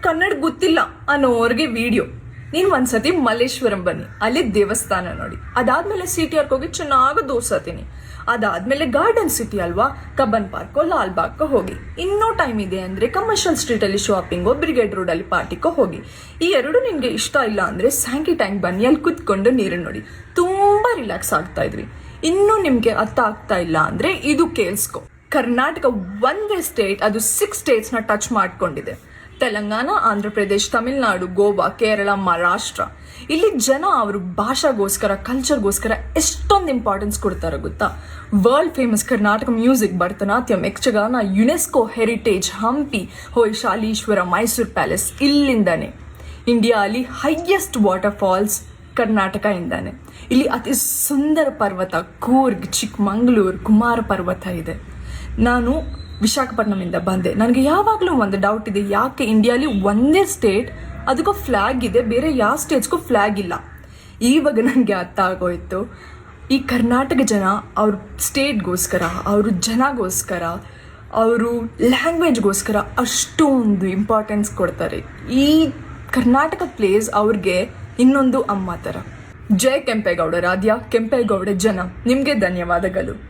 ಕನ್ನಡ ಗೊತ್ತಿಲ್ಲ ಅನ್ನೋರ್ಗೆ ವಿಡಿಯೋ. ನೀನು ಒಂದ್ಸತಿ ಮಲ್ಲೇಶ್ವರಂ ಬನ್ನಿ, ಅಲ್ಲಿ ದೇವಸ್ಥಾನ ನೋಡಿ. ಅದಾದ್ಮೇಲೆ CTR ಹೋಗಿ ಚೆನ್ನಾಗಿ ದೋಸೆ ತಿನ್ನಿ. ಅದಾದ್ಮೇಲೆ ಗಾರ್ಡನ್ ಸಿಟಿ ಅಲ್ವಾ, ಕಬ್ಬನ್ ಪಾರ್ಕೋ ಲಾಲ್ ಬಾಗ್ಕೋ ಹೋಗಿ. ಇನ್ನೂ ಟೈಮ್ ಇದೆ ಅಂದ್ರೆ ಕಮರ್ಷಿಯಲ್ ಸ್ಟ್ರೀಟ್ ಅಲ್ಲಿ ಶಾಪಿಂಗೋ ಬ್ರಿಗೇಡ್ ರೋಡ್ ಅಲ್ಲಿ ಪಾರ್ಟಿಗೋ ಹೋಗಿ. ಈ ಎರಡು ನಿನ್ಗೆ ಇಷ್ಟ ಇಲ್ಲ ಅಂದ್ರೆ ಸ್ಯಾಂಕಿ ಟ್ಯಾಂಕ್ ಬನ್ನಿ, ಅಲ್ಲಿ ಕುತ್ಕೊಂಡು ನೀರನ್ನು ನೋಡಿ. ತುಂಬಾ ರಿಲ್ಯಾಕ್ಸ್ ಆಗ್ತಾ ಇದ್ವಿ. ಇನ್ನೂ ನಿಮ್ಗೆ ಅರ್ಥ ಆಗ್ತಾ ಇಲ್ಲ ಅಂದ್ರೆ ಇದು ಕೇಳಿಸ್ಕೊ. ಕರ್ನಾಟಕ ಒಂದೇ ಸ್ಟೇಟ್, ಅದು 6 ಸ್ಟೇಟ್ಸ್ನ ಟಚ್ ಮಾಡ್ಕೊಂಡಿದೆ. ತೆಲಂಗಾಣ, ಆಂಧ್ರ ಪ್ರದೇಶ್, ತಮಿಳುನಾಡು, ಗೋವಾ, ಕೇರಳ, ಮಹಾರಾಷ್ಟ್ರ. ಇಲ್ಲಿ ಜನ ಅವ್ರ ಭಾಷೆಗೋಸ್ಕರ, ಕಲ್ಚರ್ಗೋಸ್ಕರ ಎಷ್ಟೊಂದು ಇಂಪಾರ್ಟೆನ್ಸ್ ಕೊಡ್ತಾರೆ ಗೊತ್ತಾ. World famous Karnataka music, Bharatanatyam, Yakshagana, UNESCO heritage, Hampi, Hoysaleshwara, Mysuru palace ಇಲ್ಲಿಂದಾನೆ. ಇಂಡಿಯಾ ಅಲ್ಲಿ ಹೈಯೆಸ್ಟ್ ವಾಟರ್ ಫಾಲ್ಸ್ ಕರ್ನಾಟಕ ಇಂದಾನೆ. ಇಲ್ಲಿ ಅತಿ ಸುಂದರ ಪರ್ವತ ಕೂರ್ಗ್, ಚಿಕ್ಕಮಂಗ್ಳೂರು, ಕುಮಾರ ಪರ್ವತ ಇದೆ. ನಾನು ವಿಶಾಖಪಟ್ಟಣಮಿಂದ ಬಂದೆ. ನನಗೆ ಯಾವಾಗಲೂ ಒಂದು ಡೌಟ್ ಇದೆ, ಯಾಕೆ ಇಂಡಿಯಾಲಿ ಒಂದೇ ಸ್ಟೇಟ್ ಅದಕ್ಕೂ ಫ್ಲ್ಯಾಗ್ ಇದೆ, ಬೇರೆ ಯಾವ ಸ್ಟೇಟ್ಸ್ಗೂ ಫ್ಲ್ಯಾಗ್ ಇಲ್ಲ. ಇವಾಗ ನನಗೆ ಅರ್ಥ ಆಗೋಯ್ತು. ಈ ಕರ್ನಾಟಕ ಜನ ಅವ್ರ ಸ್ಟೇಟ್ಗೋಸ್ಕರ, ಅವ್ರ ಜನಗೋಸ್ಕರ, ಅವರು ಲ್ಯಾಂಗ್ವೇಜ್ಗೋಸ್ಕರ ಅಷ್ಟೊಂದು ಇಂಪಾರ್ಟೆನ್ಸ್ ಕೊಡ್ತಾರೆ. ಈ ಕರ್ನಾಟಕ ಪ್ಲೇಸ್ ಅವ್ರಿಗೆ ಇನ್ನೊಂದು ಅಮ್ಮ ಥರ. ಜೈ ಕೆಂಪೇಗೌಡ ರಾಧ್ಯ, ಕೆಂಪೇಗೌಡ ಜನ. ನಿಮಗೆ ಧನ್ಯವಾದಗಳು.